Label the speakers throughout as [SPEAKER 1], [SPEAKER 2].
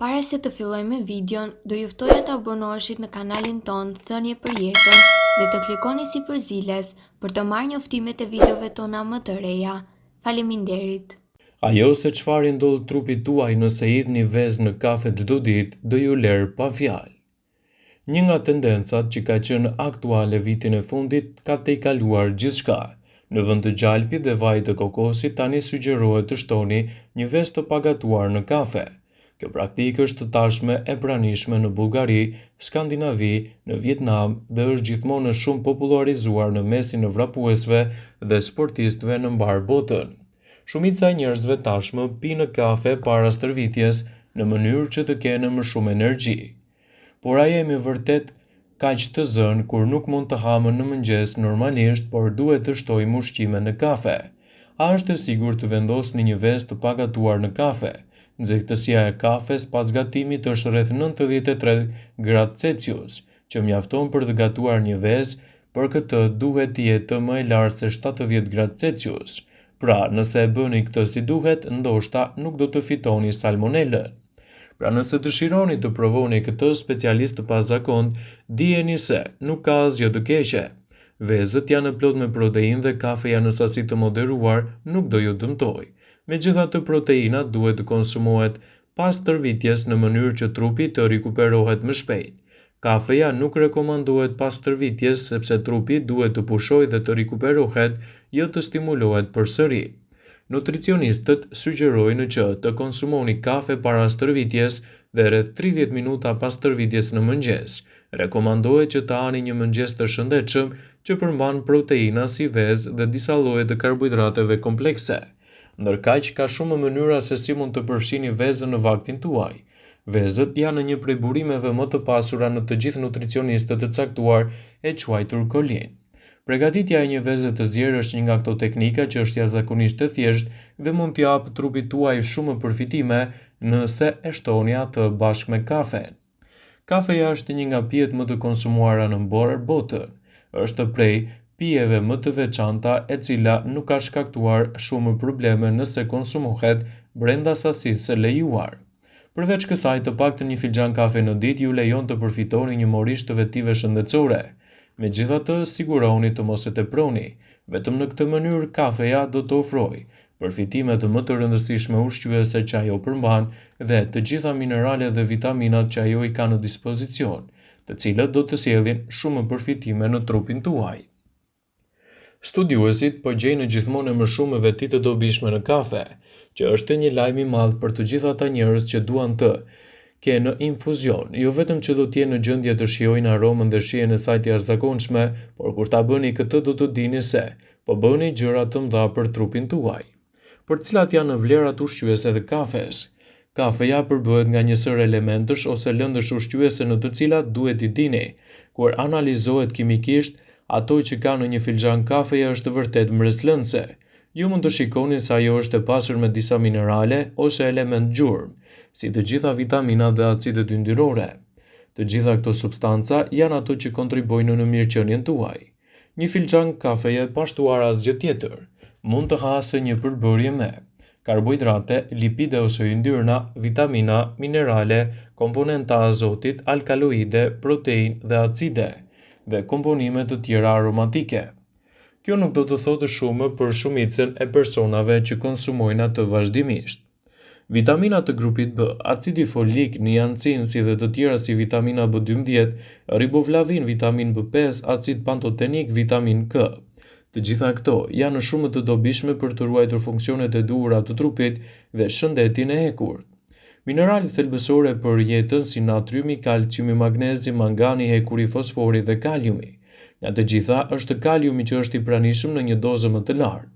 [SPEAKER 1] Para se të fillojmë me videon, do ju ftoja të abonoheshit në kanalin ton Thënie për Jetën dhe të klikoni si përziles për të marrë njoftimet e videove tona më të reja. Faleminderit.
[SPEAKER 2] Ajo se çfarë i ndodh trupit tuaj nëse hidhni vezë në kafe çdo ditë, do ju lërë pa fjalë. Një nga tendencat që ka qenë aktuale vitin e fundit ka tejkaluar gjithçka. Në vend të gjalpit dhe vajit të kokosit, tani sugjerohet të shtoni një vezë të pagatuar në kafe. Kjo praktikë është tashmë e pranishme në Bullgari, Skandinavi, në Vietnam dhe është gjithmonë shumë popularizuar në mesin e vrapuesve dhe sportistëve në mbar botën. Shumica e njerëzve tashmë pinë kafe para stërvitjes në mënyrë që të kenë më shumë energji. Por a jemi vërtet kaq të zënë kur nuk mund të hamën në mëngjes normalisht, por duhet të shtojmë ushqime në kafe? A është e sigurt të vendosni një vezë të pagatuar në kafe? Nxehtësia e kafes pas gatimit është rreth 93 gradë Celsius, që mjafton për të gatuar një vezë, për këtë duhet të jetë më e lartë se 70 gradë Celsius. Pra, nëse e bëni këtë si duhet, ndoshta nuk do të fitoni salmonellën. Pra nëse dëshironi të provoni këtë specialist të pazakontë, dijeni se nuk ka asgjë të keqe. Vezët janë plot me proteinë dhe kafeja në sasi të moderuar nuk do ju dëmtojë. Megjithatë, proteina duhet të konsumohet pas stërvitjes në mënyrë që trupi të rikuperohet më shpejt. Kafeja nuk rekomandohet pas stërvitjes sepse trupi duhet të pushojë dhe të rikuperohet, jo të stimulohet përsëri. Nutricionistët sugjerojnë që të konsumoni kafe para stërvitjes dhe rreth 30 minuta pas stërvitjes në mëngjes. Rekomandohet që të hani një mëngjes të shëndetshëm që përmban proteina si vezë dhe disa lloje të karbohidrateve komplekse. Ndërkaq, ka shumë mënyra se si mund të përfshini vezën në vaktin tuaj. Vezët janë një prej burimeve më të pasura në të gjithë nutricionistët e caktuar e quajtur kolin. Përgatitja e një veze të zjerë është një nga këto teknika që është jashtëzakonisht e thjeshtë dhe mund t'i japë trupit tuaj shumë përfitime nëse e shtoni atë bashkë me kafen. Kafeja është një nga pijet më të konsumuara në botën. Është prej pijeve më të veçanta e cila nuk ka shkaktuar shumë probleme nëse konsumohet brenda sasisë së lejuar. Përveç kësaj, të paktën një filxhan kafe në ditë ju lejon të përfitoni një morish të vetive shëndetësore. Megjithatë, siguroni të mos e teproni. Vetëm në këtë mënyrë kafeja do të ofrojë përfitimet më të rëndësishme ushqyese që ajo përmban dhe të gjitha mineralet dhe vitaminat që ajo i ka në dispozicion, të cilët do të sjellin shumë përfitime në trupin tuaj. Studiuesit po gjejnë gjithmonë më shumë veti të dobishme në kafe, që është një lajm i madh për të gjithë ata njerëz që duan të kenë infuzion, jo vetëm që do të jenë në gjendje të shijojnë aromën dhe shijen e saj të jashtëzakonshme, por kur ta bëni këtë do të dini se po bëni gjëra të mëdha për trupin tuaj. Por cilat janë vlerat ushqyese të kafes? Kafeja përbëhet nga një sër elementësh ose lëndësh ushqyese në të cilat duhet i dini. Kur analizohet kimikisht, ato që ka në një filxhan kafeja është vërtet mbreslëndse. Ju mund të shikoni se ajo është e pasur me disa minerale ose element gjurmë, si të gjitha vitaminat dhe acidet yndyrore. Të gjitha këto substanca janë ato që kontribojnë në mirëqenien tuaj. Një filxhan kafeje pa shtuar asgjë tjetër mund të hasë një përbërje me karbohidrate, lipide ose yndyrna, vitamina, minerale, komponenta azotit, alkaloide, proteinë dhe acide dhe komponime të tjera aromatike. Kjo nuk do të thotë shumë për shumicën e personave që konsumojnë atë vazhdimisht. Vitaminat të grupit B, acidi folik, niacin si dhe të tjera si vitamina B12, riboflavin, vitamin B5, acid pantotenik, vitamin K. Të gjitha këto janë shumë të dobishme për të ruajtur funksionet e duhura të trupit dhe shëndetin e hekurt. Mineralet thelbësore për jetën si natriumi, kalciumi, magnezi, mangani, hekuri, fosfori dhe kaliumi. Nga të gjitha është kaliumi që është i pranishëm në një dozë më të lartë.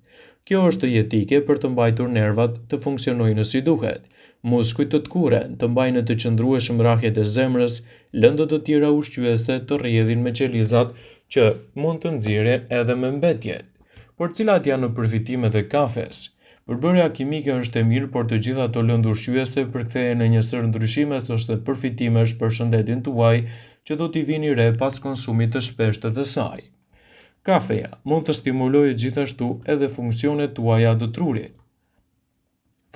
[SPEAKER 2] Kjo është jetike për të mbajtur nervat të funksionojnë si duhet. Muskujt të tkuren, të mbajnë të qëndrueshëm rrahjet e zemrës, lëndët të tjera ushqyese të rrjedhin me qelizat që mund të nxirren edhe me mbetjet. Por cilat janë përfitimet e kafes? Përbërja kimike është e mirë, por të gjitha ato lëndë ushqyese përkthehen në një sër ndryshimesh ose përfitimesh për shëndetin tuaj që do t'i vini re pas konsumit të shpeshtë të saj. Kafeja mund të stimulojë gjithashtu edhe funksionet tuaja të trurit.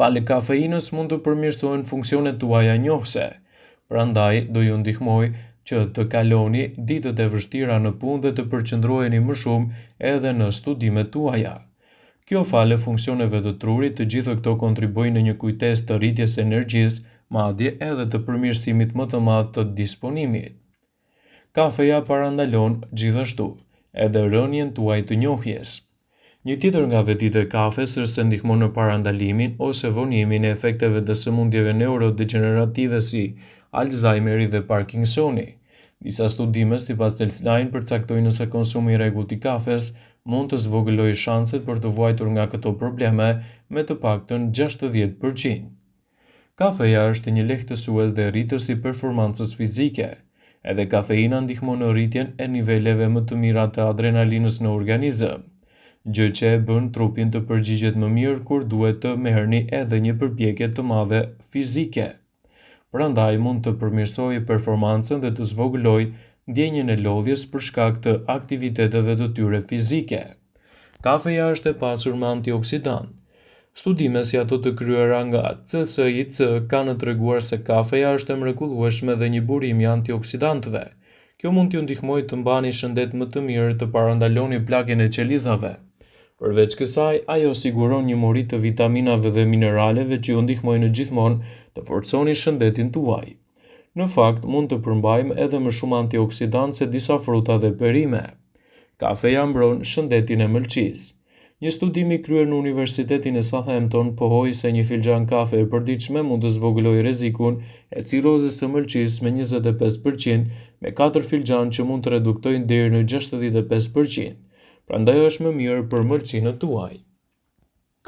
[SPEAKER 2] Fale kafeinës mund të përmirësohen funksionet tuaja njohëse, prandaj do ju ndihmoj që të kaloni ditët e vështira në punë dhe të përqendroheni më shumë edhe në studimet tuaja. Kjo fale funksioneve të trurit, të gjitha këto kontribuojnë në një kujtesë të rritjes së energjisë, madje edhe të përmirësimit më të madh të disponimit. Kafeja parandalon gjithashtu edhe rënien tuaj të njohjes. Një tjetër nga vetitë e kafes është se ndihmon në parandalimin ose vonimin e efekteve të sëmundjeve neurodegenerative si Alzheimeri dhe Parkinsoni. Disa studime sipas Healthline përcaktojnë se konsumi i rregullt i kafes mund të zvogëlojë shanset për të vuajtur nga këto probleme me të paktën 60%. Kafeja është një lehtësues dhe rritës i performancës fizike. Edhe kafeina ndihmon në rritjen e niveleve më të mira të adrenalinës në organizëm, gjë që e bën trupin të përgjigjet më mirë kur duhet të merrni edhe një përpjekje të madhe fizike. Prandaj mund të përmirësojë performancën dhe të zvogëlojë ndjenjen e lodhjes për shkak të aktiviteteve të tyre fizike. Kafeja është e pasur me antioksidant. Studime si ato të kryera nga CSIC kanë treguar se kafeja është e mrekullueshme dhe një burim i antioksidantëve. Kjo mund t'ju ndihmojë të mbani shëndet më të mirë, të parandaloni plagjen e qelizave. Përveç kësaj, ajo siguron një muri të vitaminave dhe mineraleve që ju ndihmojnë gjithmonë të forconi shëndetin tuaj. Në fakt, mund të përmbajmë edhe më shumë antioksidantë se disa fruta dhe perime. Kafeja mbron shëndetin e mëlçisë. Një studim i kryer në Universitetin e Southampton pohoi se një filxhan kafe e përditshme mund të zvogëlojë rrezikun e cirozës së mëlçisë me 25%, me 4 filxhan që mund të reduktojnë deri në 65%. Prandaj është më mirë për mëlçinën tuaj.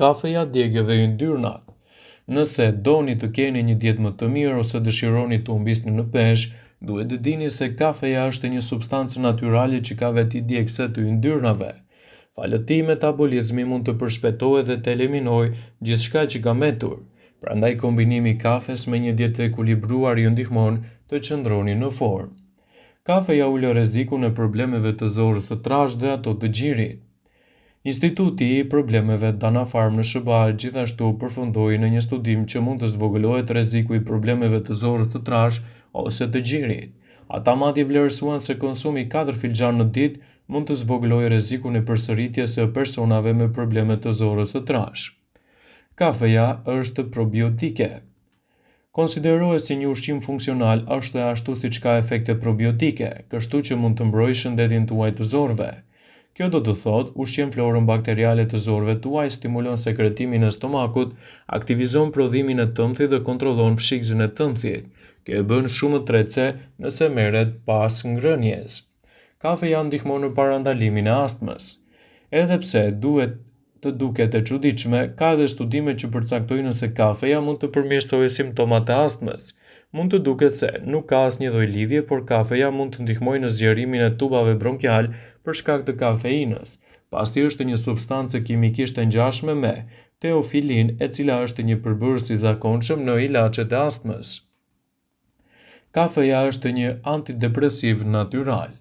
[SPEAKER 2] Kafeja djeg edhe yndyrnat. Nëse doni të keni një dietë më të mirë ose dëshironi të humbisni në peshë, duhet të dini se kafeja është një substancë natyrale që ka veti djegëse të yndyrnave. Falë këtij metabolizmi mund të përshpejtojë dhe të eliminojë gjithçka që ka mbetur. Prandaj kombinimi i kafes me një dietë e ekuilibruar ju ndihmon të qëndroni në formë. Kafeja ulë rrezikun e problemeve të zorrës së trashë dhe ato të gjirit. Instituti i problemeve Dana-Farm në SBA gjithashtu përfundoi në një studim që mund të zvogëlohet rreziku i problemeve të zorrës së trashë ose të gjirit. Ata madje vlerësuan se konsumi 4 filxhan në ditë mund të zvogëlojë rrezikun e përsëritjes së personave me probleme të zorrës së trashë. Kafeja është probiotike. Konsiderohet si një ushqim funksional ashtu siç ka efekte probiotike, kështu që mund të mbrojë shëndetin tuaj të zorëve. Kjo do të thotë ushqen florën bakteriale të zorëve tuaj, stimulon sekretimin e stomakut, aktivizon prodhimin e tëmthit dhe kontrollon fshikjen e tëmthit. Kjo e bën shumë më tretëse nëse merret pas ngrënies. Kafeja ndihmon në parandalimin e astmës. Edhe pse duhet të duket e çuditshme, ka edhe studime që përcaktojnë se kafeja mund të përmirësojë simptomat e astmës. Mund të duket se nuk ka asnjë lloj lidhje, por kafeja mund të ndihmojë në zgjerimin e tubave bronkial për shkak të kafeinës, pasi është një substancë kimikisht e ngjashme me teofilin, e cila është një përbërës i zakonshëm në ilaçet e astmës. Kafeja është një antidepresiv natyral.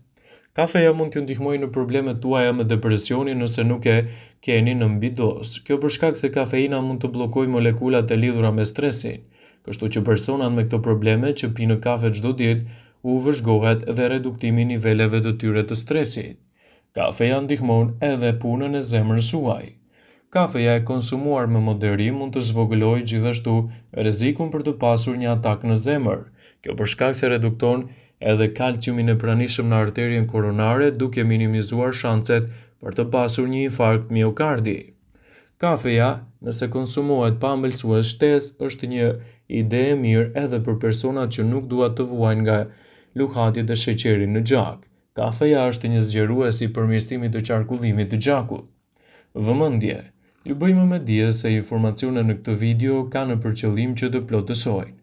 [SPEAKER 2] Kafeja mund t'ju ndihmojë në problemet tuaja me depresionin nëse nuk e keni në mbi dosë. Kjo për shkak se kafeina mund të bllokojë molekulat e lidhura me stresin, kështu që personat me këto probleme që pinë kafe çdo ditë u vëzhgohet dhe reduktimi i niveleve të tyre të stresit. Kafeja ndihmon edhe punën e zemrës suaj. Kafeja e konsumuar me moderim mund të zvogëlojë gjithashtu rrezikun për të pasur një atak në zemër. Kjo për shkak se redukton edhe kalciumin e pranishëm në arterien koronare, duke minimizuar shanset për të pasur një infarkt miokardi. Kafeja, nëse konsumohet pa ambëlsues shtesë, është një ide e mirë edhe për personat që nuk duan të vuajnë nga luhatjet e sheqerit në gjak. Kafeja është një zgjerues i përmirësimit të qarkullimit të gjakut. Vëmendje. Ju bëjmë me dije se informacionet në këtë video kanë për qëllim që të plotësojnë,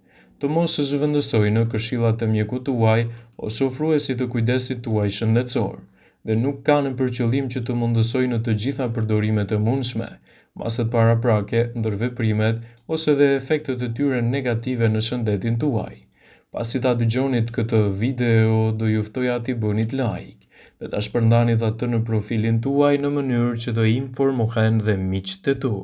[SPEAKER 2] të mos zhvendësojnë këshillat e mjekut tuaj ose ofruesit të kujdesit tuaj shëndetësor, dhe nuk kanë për qëllim që të mundësojnë të gjitha përdorimet e mundshme, masat paraprake, ndërveprimet ose dhe efektet e tyre negative në shëndetin tuaj. Pasi ta dëgjonit këtë video, do ju ftoja t'i bënit like dhe ta shpërndanit atë në profilin tuaj në mënyrë që të informohen dhe miqtë e tu.